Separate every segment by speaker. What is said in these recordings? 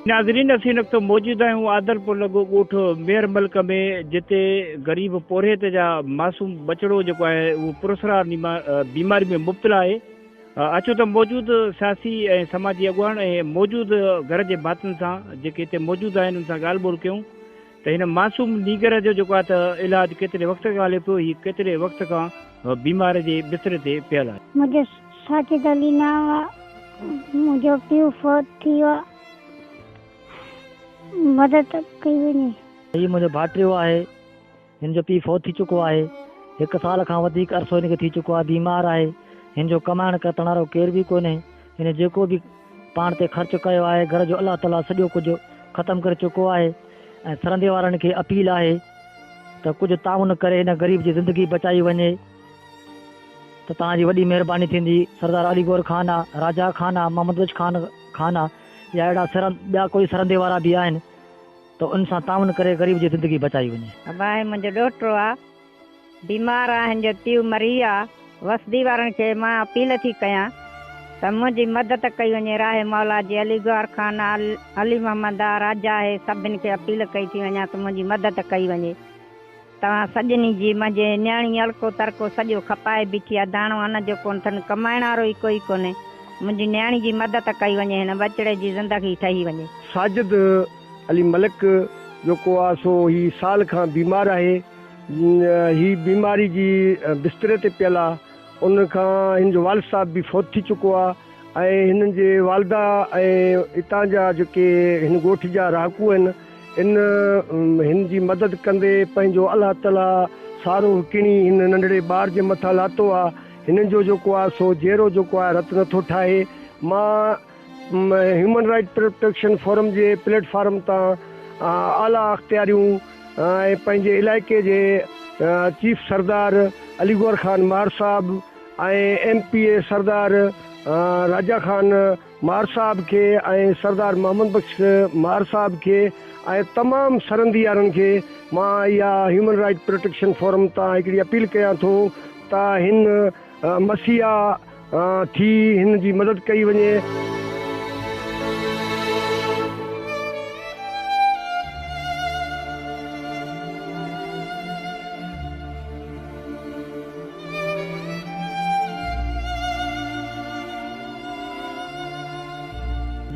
Speaker 1: नाज़रीन असीं वक्त मौजूद आहियूं आदलपुर लॻो ॻोठ मेर मल्क में, जिते ग़रीब पोरियत जा मासूम बचड़ो जेको आहे उहो पुरसरार बीमारी में मुब्तला आहे। अचो त मौजूदु सियासी ऐं समाजी अॻुवान ऐं मौजूदु घर जे भातियुनि सां जेके हिते मौजूदु आहिनि उन सां ॻाल्हि ॿोल कयूं त हिन मासूम नीगर जो जेको आहे त इलाजु केतिरे वक़्त खां हले पियो, हीउ केतिरे वक़्त खां बीमार जे बिस्तरे ते पियल आहे।
Speaker 2: मुझे साजिद अली नाम आहे, मुंहिंजो पीउ फोत थी वियो आहे, मदद कई वञे।
Speaker 3: हीउ मुंहिंजो भाइटियो आहे, हिन जो पीउ फोत थी चुको आहे, 1 साल खां वधीक अरसो हिनखे थी चुको आहे, बीमार आहे। हिन जो कमाइण कतण वारो केर बि कोन्हे। हिन जेको बि पाण ते ख़र्चु कयो आहे घर जो अलाह ताला सॼो कुझु ख़तमु करे चुको आहे। ऐं सरंदे वारनि खे अपील आहे त कुझु ताउन करे हिन ग़रीब जी ज़िंदगी बचाई वञे त तव्हांजी वॾी महिरबानी थींदी। सरदार अलीगोर खान आहे, राजा खान आहे, मोहम्मद बख्श खान आहे, या अहिड़ा ॿिया कोई सरंदे वारा बि आहिनि त उन सां ताउन करे ग़रीब जी ज़िंदगी बचाई वञे।
Speaker 4: भाई मुंहिंजो ॾोहिटो आहे, बीमार आहे, हिन जो पीउ मरी आहे। वसदी वारनि खे मां अपील थी कयां त मुंहिंजी मदद कई वञे। राहे मौला जी अलीगोर खान आहे, अली मोहम्मद आहे, राजा आहे, सभिनि खे अपील कई थी वञा त मुंहिंजी मदद कई वञे। तव्हां सॼनी जी मुंहिंजे न्याणी अलको तरको सॼो खपाए बीठी आहे, दाणो अन जो कोन अथनि, कमाइण वारो ई कोई कोन्हे। मुंहिंजी न्याणी जी मदद कई वञे, हिन बचड़े जी ज़िंदगी ठही वञे।
Speaker 5: साजिद अली मलिक जेको आहे सो ही साल खां बीमार आहे। ही बीमारी जी बिस्तरे ते पियल आहे। उन खां हिन जो वालिद साहब बि फोत थी चुको आहे ऐं हिननि जे वालदा ऐं हितां जा जेके हिन ॻोठ जा रहाकू आहिनि हिन जी मदद कंदे पंहिंजो अलाह ताला सारो किणी हिन नंढड़े ॿार जे मथां लातो आहे। हिननि जो जेको आहे सो जहिड़ो जेको आहे रत नथो ठाहे। मां ह्यूमन राइट प्रोटेक्शन फोरम जे प्लेटफॉर्म तां आला अख्तियारियूं ऐं पंहिंजे इलाइक़े जे चीफ सरदार अलीगोर खान मार साहब ऐं MPA सरदार राजा खान मार साहब खे ऐं सरदार मोहम्मद बख्श मार साहब खे ऐं तमामु सरंदी वारनि खे मां इहा ह्यूमन राइट प्रोटेक्शन फोरम तां हिकिड़ी अपील कयां थो त हिन मसीहा थी हिन जी मदद कई वञे।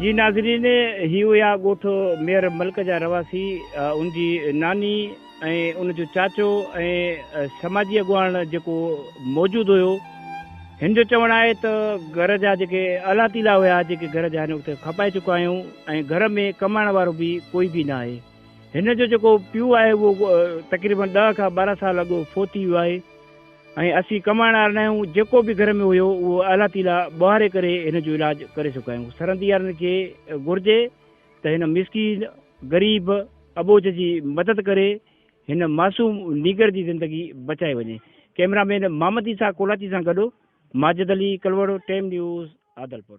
Speaker 1: जी नाज़रीन, ही हुआ ॻोठ मेर मल्क जा रवासी। उनजी नानी ऐं उनजो चाचो ऐं समाजी अॻुवान जेको मौजूदु हुयो, हिन जो चवणु आहे त घर जा जेके अलातीला हुया, जेके घर जा हिन वक़्तु खपाए चुका आहियूं ऐं घर में कमाइण वारो बि कोई बि न आहे। हिन जो जेको पीउ आहे उहो तक़रीबन 10 खां 12 साल अॻु फोत थी वियो आहे ऐं असीं कमाइण वारा न आहियूं। जेको बि घर में हुयो उहो अलातीला ॿुहारे करे हिन जो इलाजु करे चुका आहियूं। सरंदी वारनि खे घुरिजे त हिन मिसकीन ग़रीब अबोज जी मदद करे हिन मासूम नीगर जी ज़िंदगी बचाए वञे। कैमरामैन मोहम्मद ईसा कोलाची सां गॾु माजिद अली कलवड़, टाइम न्यूज़, आदलपुर।